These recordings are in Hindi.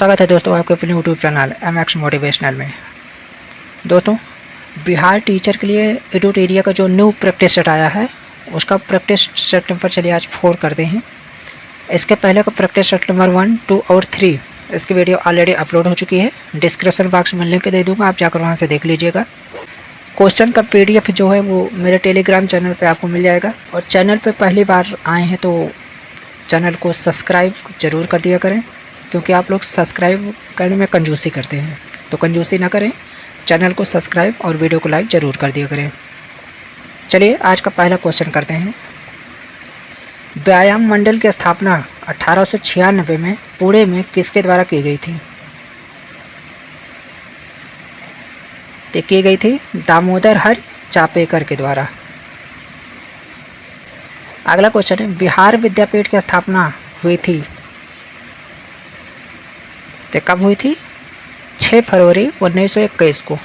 स्वागत है दोस्तों आपके अपने यूट्यूब चैनल MX मोटिवेशनल में। दोस्तों, बिहार टीचर के लिए एडुट एरिया का जो न्यू प्रैक्टिस सेट आया है उसका प्रैक्टिस सेट नंबर चलिए आज 4 करते हैं। इसके पहले का प्रैक्टिस सेट नंबर 1, 2 और 3 इसकी वीडियो ऑलरेडी अपलोड हो चुकी है। डिस्क्रिप्शन बॉक्स में लिंक दे दूँगा, आप जाकर वहाँ से देख लीजिएगा। क्वेश्चन का PDF जो है वो मेरे टेलीग्राम चैनल पर आपको मिल जाएगा। और चैनल पर पहली बार आए हैं तो चैनल को सब्सक्राइब ज़रूर कर दिया करें, क्योंकि आप लोग सब्सक्राइब करने में कंजूसी करते हैं, तो कंजूसी ना करें, चैनल को सब्सक्राइब और वीडियो को लाइक ज़रूर कर दिया करें। चलिए आज का पहला क्वेश्चन करते हैं। व्यायाम मंडल की स्थापना 1896 में पुणे में किसके द्वारा की गई थी? तो की गई थी दामोदर हरि चापेकर के द्वारा। अगला क्वेश्चन है, बिहार विद्यापीठ की स्थापना हुई थी तो कब हुई थी? 6 फरवरी 1921 को।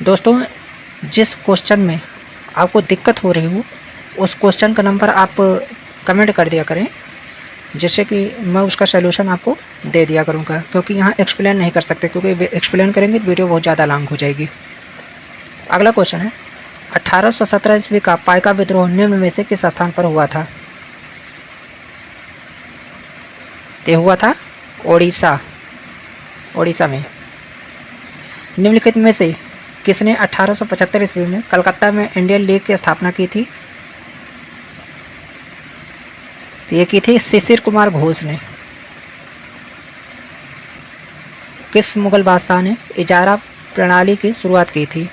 दोस्तों, जिस क्वेश्चन में आपको दिक्कत हो रही हो उस क्वेश्चन का नंबर आप कमेंट कर दिया करें, जिससे कि मैं उसका सलूशन आपको दे दिया करूँगा, क्योंकि यहाँ एक्सप्लेन नहीं कर सकते, क्योंकि एक्सप्लेन करेंगे तो वीडियो बहुत ज़्यादा लॉन्ग हो जाएगी। अगला क्वेश्चन है, 1817 ईस्वी का पाइका विद्रोह निम्न में से किस स्थान पर हुआ था? ये हुआ था ओडिशा में। निम्नलिखित में से किसने 1875 ईस्वी में कलकत्ता में इंडियन लीग की स्थापना की थी? तो ये की थी शिशिर कुमार घोष ने। किस मुगल बादशाह ने इजारा प्रणाली की शुरुआत की थी?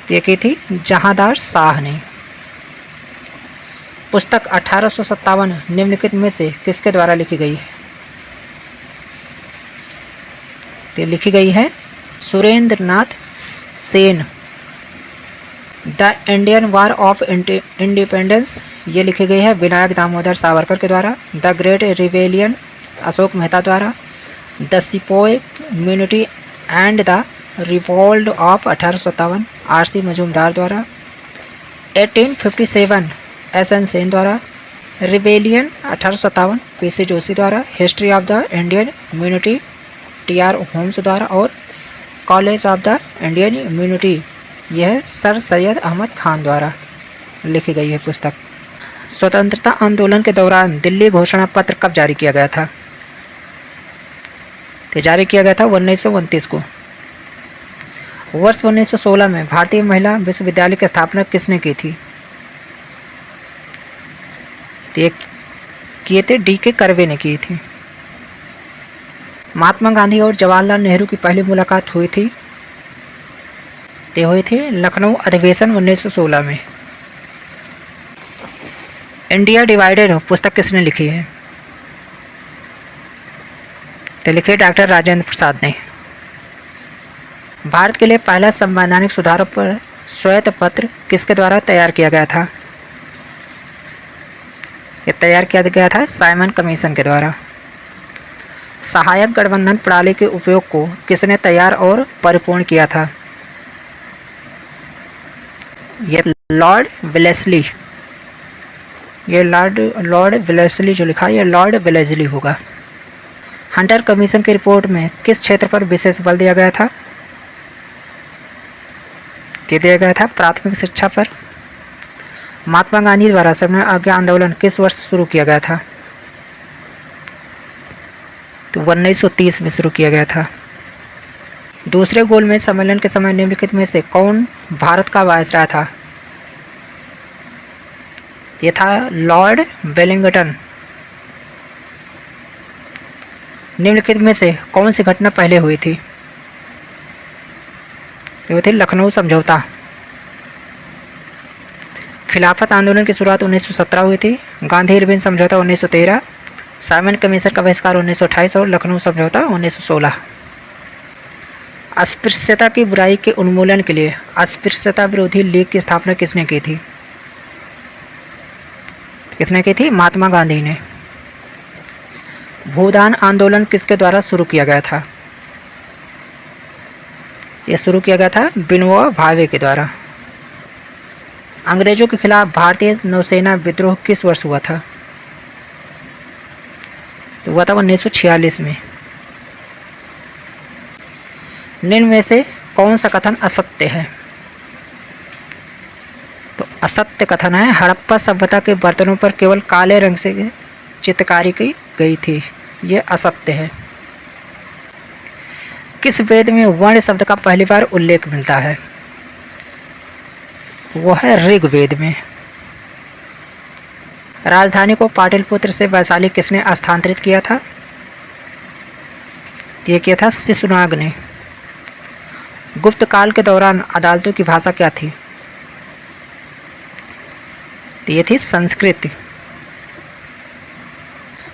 तो ये की थी जहांदार शाह ने। पुस्तक 1857 निम्नलिखित में से किसके द्वारा लिखी गई है? तो लिखी गई है Surendra Nath Sen. The Indian war of independence ये लिखी गई है विनायक दामोदर सावरकर के द्वारा। The great rebellion Ashok Mehta द्वारा। The sepoy community and the revolt of 1857 RC Majumdar द्वारा। 1857 SN सेन द्वारा। रिवेलियन 1857 PC जोशी द्वारा। History of the Indian community TR Holmes द्वारा। और college of the Indian community यह सर सैयद अहमद खान द्वारा लिखी गई है पुस्तक। स्वतंत्रता आंदोलन के दौरान दिल्ली घोषणा पत्र कब जारी किया गया था? तो जारी किया गया था 1929 को। वर्ष 1916 में भारतीय महिला विश्वविद्यालय की स्थापना किसने की थी? तो किए थे DK कर्वे ने की थी। महात्मा गांधी और जवाहरलाल नेहरू की पहली मुलाकात हुई थी तो हुई थी लखनऊ अधिवेशन 1916 में। इंडिया डिवाइडेड पुस्तक किसने लिखी है? तो लिखी डॉक्टर राजेंद्र प्रसाद ने। भारत के लिए पहला संवैधानिक सुधारों पर श्वेत पत्र किसके द्वारा तैयार किया गया था? ये तैयार किया गया था साइमन कमीशन के द्वारा। सहायक गठबंधन प्रणाली के उपयोग को किसने तैयार और परिपूर्ण किया था? ये लॉर्ड वेलेस्ली। ये लॉर्ड वेलेस्ली जो लिखा है ये लॉर्ड वेलेस्ली होगा। हंटर कमीशन की रिपोर्ट में किस क्षेत्र पर विशेष बल दिया गया था? दिया गया था प्राथमिक शिक्षा पर। महात्मा गांधी द्वारा सविनय आज्ञा आंदोलन किस वर्ष शुरू किया गया था? तो 1930 में शुरू किया गया था। दूसरे गोलमेज सम्मेलन के समय निम्नलिखित में से कौन भारत का वायसराय था? ये था लॉर्ड वेलिंगटन। निम्नलिखित में से कौन सी घटना पहले हुई थी? तो थी लखनऊ समझौता। खिलाफत आंदोलन की शुरुआत 1917 हुई थी। गांधी इरविन समझौता 1913। साइमन कमीशन का बहिष्कार 1928 और लखनऊ समझौता 1916। अस्पृश्यता की बुराई के उन्मूलन के लिए अस्पृश्यता विरोधी लीग की स्थापना किसने की थी? किसने की थी? महात्मा गांधी ने। भूदान आंदोलन किसके द्वारा शुरू किया गया था? यह शुरू किया गया था विनोबा भावे के द्वारा। अंग्रेजों के खिलाफ भारतीय नौसेना विद्रोह किस वर्ष हुआ था? तो हुआ था 1946 में। निम्न में से कौन सा कथन असत्य है? तो असत्य कथन है हड़प्पा सभ्यता के बर्तनों पर केवल काले रंग से चित्रकारी की गई थी। यह असत्य है। किस वेद में वर्ण शब्द का पहली बार उल्लेख मिलता है? वो है ऋग्वेद में। राजधानी को पाटलिपुत्र से वैशाली किसने स्थानांतरित किया था? यह किया था शिशुनाग ने। गुप्त काल के दौरान अदालतों की भाषा क्या थी? तो ये थी संस्कृत।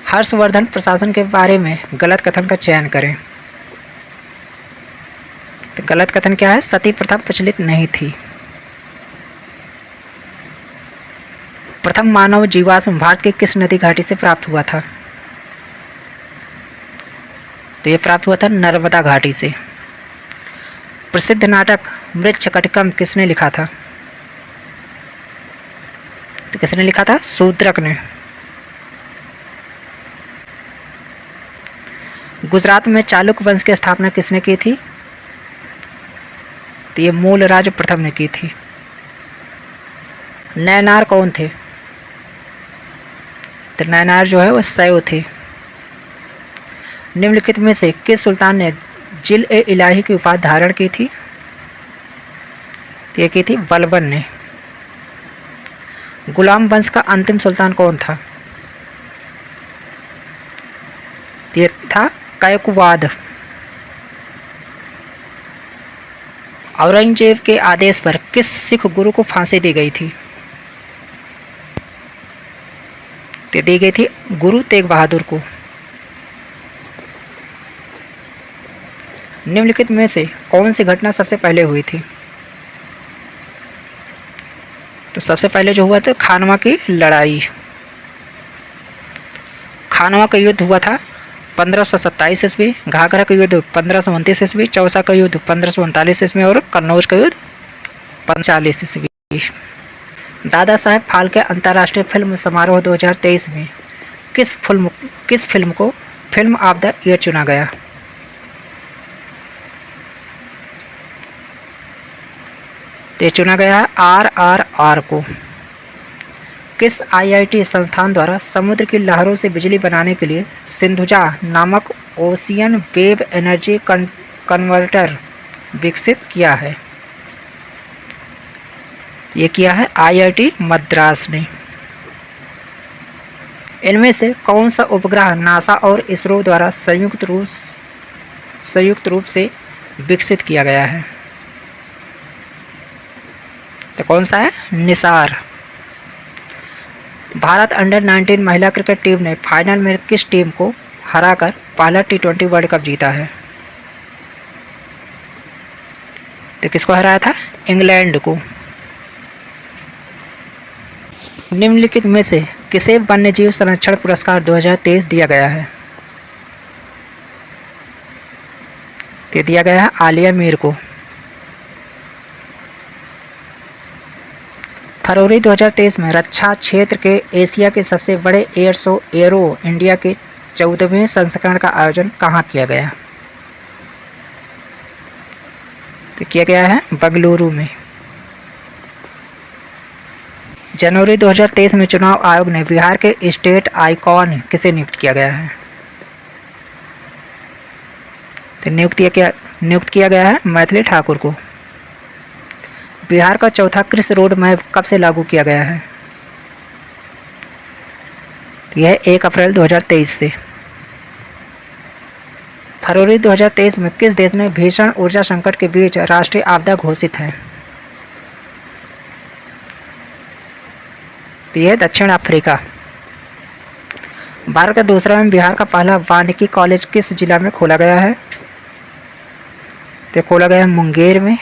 हर्षवर्धन प्रशासन के बारे में गलत कथन का चयन करें। तो गलत कथन क्या है? सती प्रथा प्रचलित नहीं थी। प्रथम मानव जीवाश्म भारत की किस नदी घाटी से प्राप्त हुआ था? तो ये प्राप्त हुआ था नर्मदा घाटी से। प्रसिद्ध नाटक मृच्छकटिकम किसने लिखा था? तो किसने लिखा था? शूद्रक ने। गुजरात में चालुक्य वंश की स्थापना किसने की थी? तो ये मूलराज प्रथम ने की थी। नैनार कौन थे? तो नैनार जो है वह शैव थे। निम्नलिखित में से किस सुल्तान ने जिल ए इलाही की उपाधि धारण की थी? तो ये की थी बलबन ने। गुलाम वंश का अंतिम सुल्तान कौन था? ये था कैकवाद। औरंगजेब के आदेश पर किस सिख गुरु को फांसी दी गई थी? तो दी गई थी गुरु तेग बहादुर को। निम्नलिखित में से कौन सी घटना सबसे पहले हुई थी? तो सबसे पहले जो हुआ था खानवा की लड़ाई। खानवा का युद्ध हुआ था 1527 ईस्वी, घाघरा का युद्ध 1529 ईस्वी, चौसा का युद्ध 1539 ईस्वी और कन्नौज का युद्ध 1540 ईस्वी। दादा साहेब फाल्के अंतर्राष्ट्रीय फिल्म समारोह 2023 में किस फिल्म को फिल्म ऑफ द ईयर चुना गया? तो चुना गया है RRR को। किस IIT संस्थान द्वारा समुद्र की लहरों से बिजली बनाने के लिए सिंधुजा नामक ओशियन वेव एनर्जी कन्वर्टर विकसित किया है? ये किया है IIT मद्रास ने। इनमें से कौन सा उपग्रह नासा और इसरो द्वारा संयुक्त रूप से विकसित किया गया है? तो कौन सा है? निसार। भारत अंडर 19 महिला क्रिकेट टीम ने फाइनल में किस टीम को हराकर पहला T20 वर्ल्ड कप जीता है? तो किसको हराया था? इंग्लैंड को। निम्नलिखित में से किसे वन्यजीव संरक्षण पुरस्कार 2023 दिया गया है? तो दिया गया है आलिया मीर को। फरवरी 2023 में रक्षा क्षेत्र के एशिया के सबसे बड़े एयर शो एरो इंडिया के 14वें संस्करण का आयोजन कहाँ किया गया? तो किया गया है बेंगलुरु में। जनवरी 2023 में चुनाव आयोग ने बिहार के स्टेट आइकॉन किसे नियुक्त किया गया है? तो नियुक्त किया गया है मैथिली ठाकुर को। बिहार का चौथा कृषि रोड मैप कब से लागू किया गया है? यह 1 अप्रैल 2023 से। फरवरी 2023 में किस देश ने भीषण ऊर्जा संकट के बीच राष्ट्रीय आपदा घोषित है? तो यह दक्षिण अफ्रीका। भारत का दूसरा एवं बिहार का पहला वानिकी कॉलेज किस जिला में खोला गया है? तो खोला गया है मुंगेर में।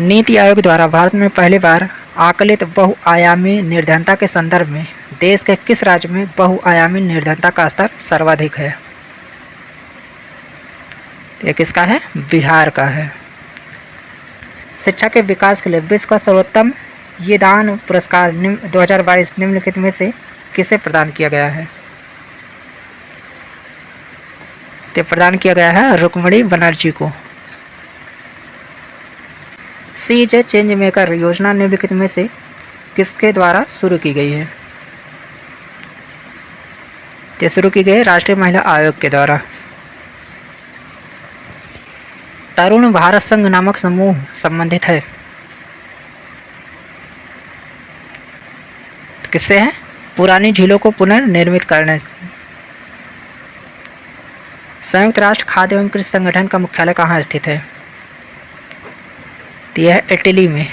नीति आयोग द्वारा भारत में पहली बार आकलित बहुआयामी निर्धनता के संदर्भ में देश के किस राज्य में बहुआयामी निर्धनता का स्तर सर्वाधिक है? तो यह किसका है? बिहार का है। शिक्षा के विकास के लिए विश्व का सर्वोत्तम ये दान पुरस्कार 2022 निम्नलिखित में से किसे प्रदान किया गया है? तो प्रदान किया गया है रुक्मिणी बनर्जी को। सी इज ए चेंज मेकर योजना निम्नलिखित में से किसके द्वारा शुरू की गई है? तो शुरू की गई राष्ट्रीय महिला आयोग के द्वारा। तरुण भारत संघ नामक समूह संबंधित है तो किससे है? पुरानी झीलों को पुनर्निर्मित करने से। संयुक्त राष्ट्र खाद्य एवं कृषि संगठन का मुख्यालय कहाँ स्थित है? तो यह है इटली में।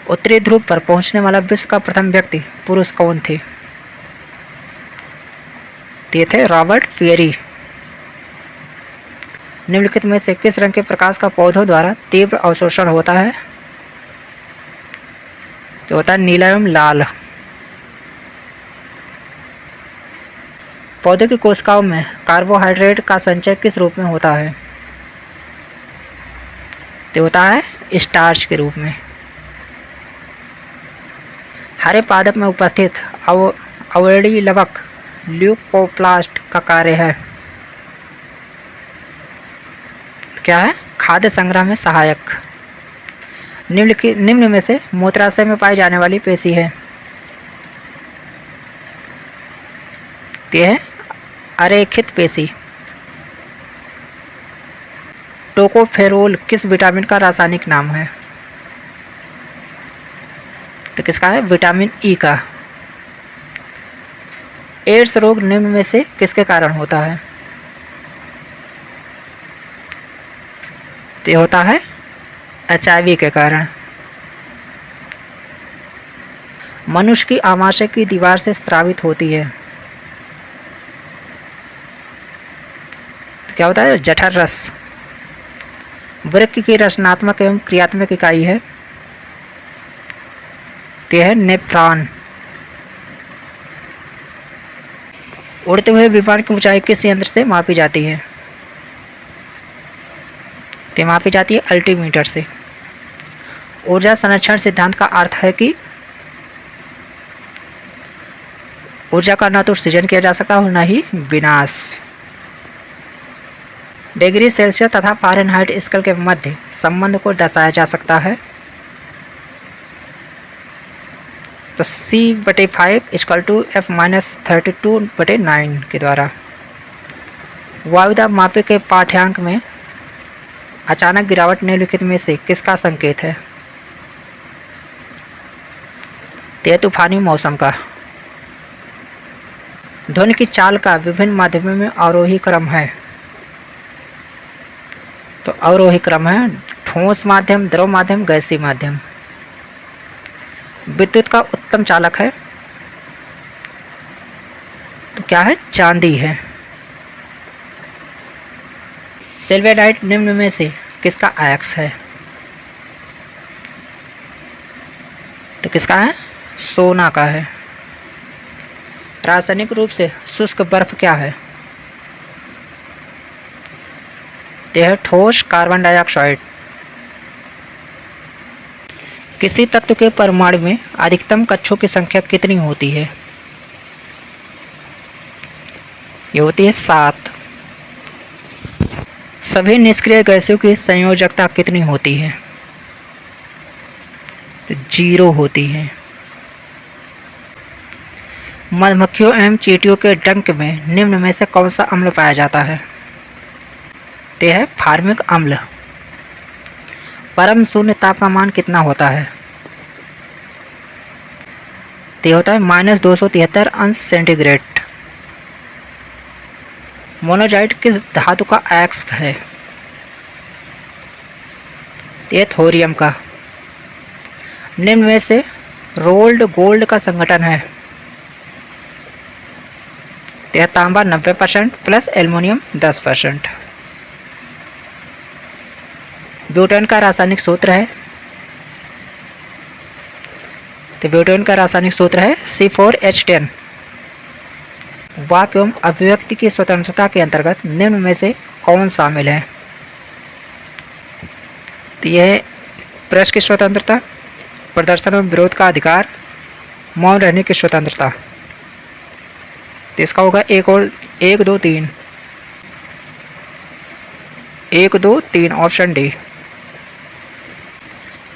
उत्तरी ध्रुव पर पहुंचने वाला विश्व का प्रथम व्यक्ति पुरुष कौन थे? ये थे रॉबर्ट पियरी। निम्नलिखित में से किस रंग के प्रकाश का पौधों द्वारा तीव्र अवशोषण होता है? तो होता है नीला एवं लाल। पौधे की कोशिकाओं में कार्बोहाइड्रेट का संचय किस रूप में होता है? तो होता है स्टार्च के रूप में। हरे पादप में उपस्थित अवयवी लवक ल्यूकोप्लास्ट का कार्य है क्या है? खाद्य संग्रह में सहायक। निम्न में से मूत्राशय में पाई जाने वाली पेशी है? यह है अरेखित पेशी। टोकोफेरोल किस विटामिन का रासायनिक नाम है? तो किसका है? विटामिन ई का। एड्स रोग निम्न में से किसके कारण होता है? तो होता है HIV के कारण। मनुष्य की आमाशय की दीवार से स्रावित होती है तो क्या होता है? जठर रस। वृक्क की रचनात्मक एवं क्रियात्मक इकाई है तो है नेफ्रॉन। उड़ते हुए विमान की ऊंचाई किस यंत्र से मापी जाती है? तो मापी जाती है अल्टीमीटर से। ऊर्जा संरक्षण सिद्धांत का अर्थ है कि ऊर्जा का न तो सृजन किया जा सकता और न ही विनाश। डिग्री सेल्सियस तथा फ़ारेनहाइट स्केल के मध्य संबंध को दर्शाया जा सकता है तो C/5 = F-32/9 के द्वारा। वायुदाब मापे के पाठ्यांक में अचानक गिरावट निम्नलिखित में से किसका संकेत है? तेज तूफानी मौसम का। ध्वनि की चाल का विभिन्न माध्यमों में अवरोही क्रम है तो अवरोही क्रम है ठोस माध्यम, द्रव माध्यम, गैसीय माध्यम। विद्युत का उत्तम चालक है तो क्या है? चांदी है। सिल्वेराइट निम्न में से किसका अयस्क है? तो किसका है? सोना का है। रासायनिक रूप से शुष्क बर्फ क्या है? यह ठोस कार्बन डाइऑक्साइड। किसी तत्व के परमाणु में अधिकतम कक्षों की संख्या कितनी होती है? ये होती है 7। सभी निष्क्रिय गैसों की संयोजकता कितनी होती है? तो 0 होती है। मधुमक्खियों एवं चींटियों के डंक में निम्न में से कौन सा अम्ल पाया जाता है? यह है फार्मिक अम्ल। परम शून्य ताप का मान कितना होता है? तो होता है -273 अंश सेंटीग्रेड। मोनोजाइट किस धातु का अयस्क है? ये थोरियम का। निम्न में से रोल्ड गोल्ड का संगठन है? यह तांबा 90% प्लस एल्युमिनियम 10%। ब्यूटेन का रासायनिक सूत्र है तो ब्यूटेन का रासायनिक सूत्र है C4H10। वाक्य एवं अभिव्यक्ति की स्वतंत्रता के अंतर्गत निम्न में से कौन शामिल है? तो यह है प्रेस की स्वतंत्रता, प्रदर्शन और विरोध का अधिकार, मौन रहने की स्वतंत्रता। तो इसका होगा 1 2 3 1 2 3 ऑप्शन डी।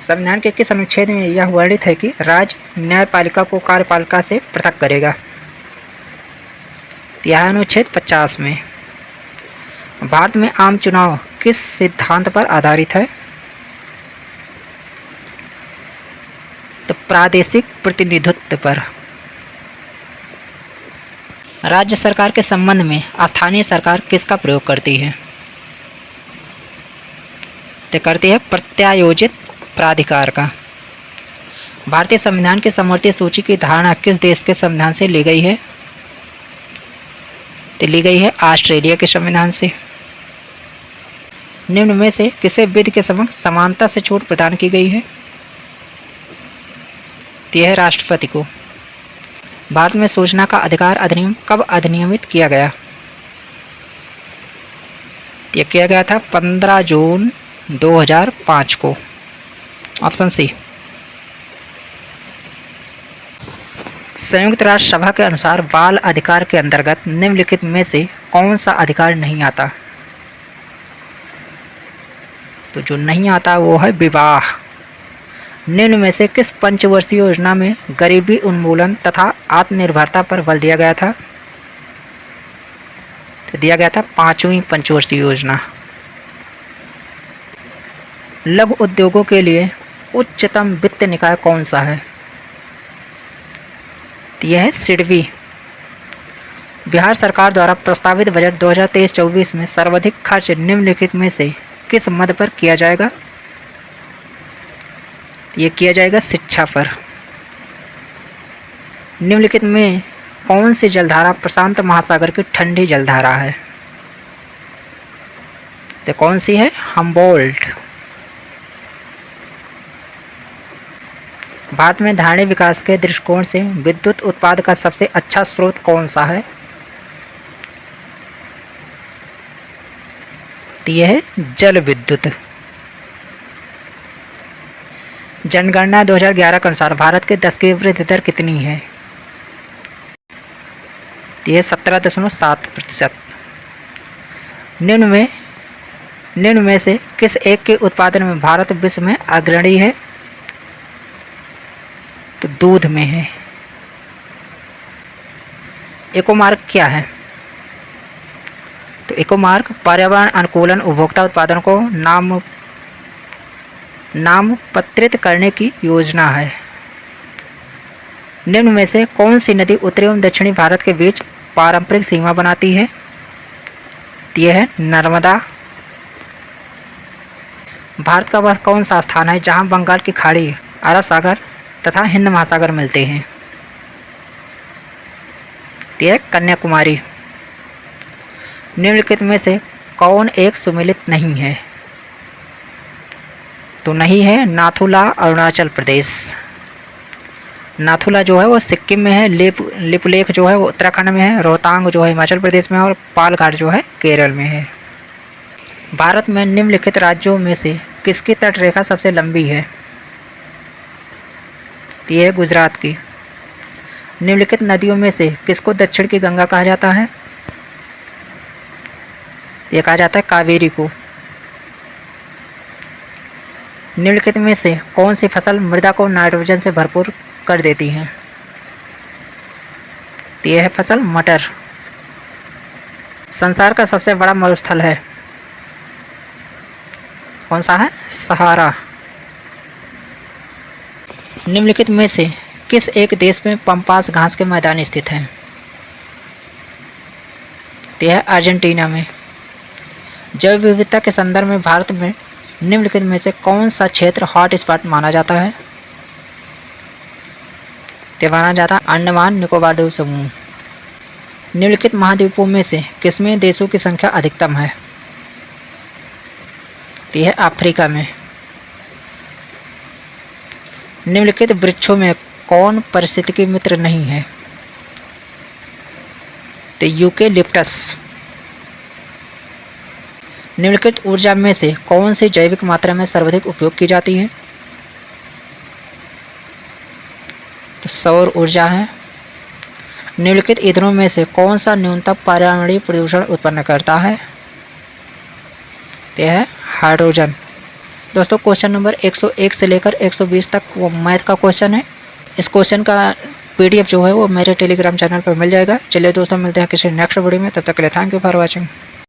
संविधान के किस अनुच्छेद में यह वर्णित है कि राज्य न्यायपालिका को कार्यपालिका से पृथक करेगा? यह अनुच्छेद 50 में। भारत में आम चुनाव किस सिद्धांत पर आधारित है? तो प्रादेशिक प्रतिनिधित्व पर। राज्य सरकार के संबंध में स्थानीय सरकार किसका प्रयोग करती है? तो करती है प्रत्यायोजित प्राधिकार का। भारतीय संविधान की समवर्ती सूची की धारणा किस देश के संविधान से ली गई है? तो ली गई है ऑस्ट्रेलिया के संविधान से। निम्न में से किसे विधि के समक्ष समानता से छूट प्रदान की गई है? तो यह है राष्ट्रपति को। भारत में सूचना का अधिकार अधिनियम कब अधिनियमित किया गया? यह किया गया था 15 जून 2005 को। Option C. संयुक्त राष्ट्र सभा के अनुसार बाल अधिकार के अंतर्गत निम्नलिखित में से कौन सा अधिकार नहीं आता? तो जो नहीं आता वो है विवाह। निम्न में से किस पंचवर्षीय योजना में गरीबी उन्मूलन तथा आत्मनिर्भरता पर बल दिया गया था? तो दिया गया था 5वीं पंचवर्षीय योजना। लघु उद्योगों के लिए उच्चतम वित्त निकाय कौन सा है? तो यह है सिडबी। बिहार सरकार द्वारा प्रस्तावित बजट 2023-24 में सर्वाधिक खर्च निम्नलिखित में से किस मद पर किया जाएगा? ये किया जाएगा शिक्षा पर। निम्नलिखित में कौन सी जलधारा प्रशांत महासागर की ठंडी जलधारा है? तो कौन सी है? हम्बोल्ट। भारत में धारणीय विकास के दृष्टिकोण से विद्युत उत्पादन का सबसे अच्छा स्रोत कौन सा है? तो यह है जल विद्युत। जनगणना 2011 के अनुसार भारत के 10 की वृद्धि दर कितनी है? तो यह 17.7%। निम्न में से किस एक के उत्पादन में भारत विश्व में अग्रणी है? तो दूध में है। इकोमार्क क्या है? तो इकोमार्क पर्यावरण अनुकूलन उपभोक्ता उत्पादन को नामपत्रित करने की योजना है। निम्न में से कौन सी नदी उत्तरी एवं दक्षिणी भारत के बीच पारंपरिक सीमा बनाती है? यह है नर्मदा। भारत का वह कौन सा स्थान है जहां बंगाल की खाड़ी, अरब सागर तथा हिंद महासागर मिलते हैं? यह कन्याकुमारी। निम्नलिखित में से कौन एक सुमेलित नहीं है? तो नहीं है नाथुला अरुणाचल प्रदेश। नाथुला जो है वो सिक्किम में है, लिपुलेख जो है वो उत्तराखंड में है, रोहतांग जो है हिमाचल प्रदेश में है और पालघाट जो है केरल में है। भारत में निम्नलिखित राज्यों में से किसकी तटरेखा सबसे लंबी है? यह है गुजरात की। निम्नलिखित नदियों में से किसको दक्षिण की गंगा कहा जाता है? यह कहा जाता है कावेरी को। निम्नलिखित में से कौन सी फसल मृदा को नाइट्रोजन से भरपूर कर देती है? यह है फसल मटर। संसार का सबसे बड़ा मरुस्थल है कौन सा है? सहारा। निम्नलिखित में से किस एक देश में पम्पास घास के मैदान स्थित हैं? यह है अर्जेंटीना में। जैव विविधता के संदर्भ में भारत में निम्नलिखित में से कौन सा क्षेत्र हॉट स्पॉट माना जाता है? तो माना जाता है अंडमान निकोबार द्वीप समूह। निम्नलिखित महाद्वीपों में से किसमें देशों की संख्या अधिकतम है? तो यह है अफ्रीका में। निम्नलिखित वृक्षों में कौन पारिस्थितिकी मित्र नहीं है? तो यूकेलिप्टस। निम्नलिखित ऊर्जा में से कौन सी जैविक मात्रा में सर्वाधिक उपयोग की जाती है? तो सौर ऊर्जा है। निम्नलिखित ईंधनों में से कौन सा न्यूनतम पर्यावरणीय प्रदूषण उत्पन्न करता है? यह है हाइड्रोजन। दोस्तों क्वेश्चन नंबर 101 से लेकर 120 तक वो मैथ का क्वेश्चन है। इस क्वेश्चन का PDF जो है वो मेरे टेलीग्राम चैनल पर मिल जाएगा। चलिए दोस्तों मिलते हैं किसी नेक्स्ट वीडियो में, तब तक के लिए थैंक यू फॉर वॉचिंग।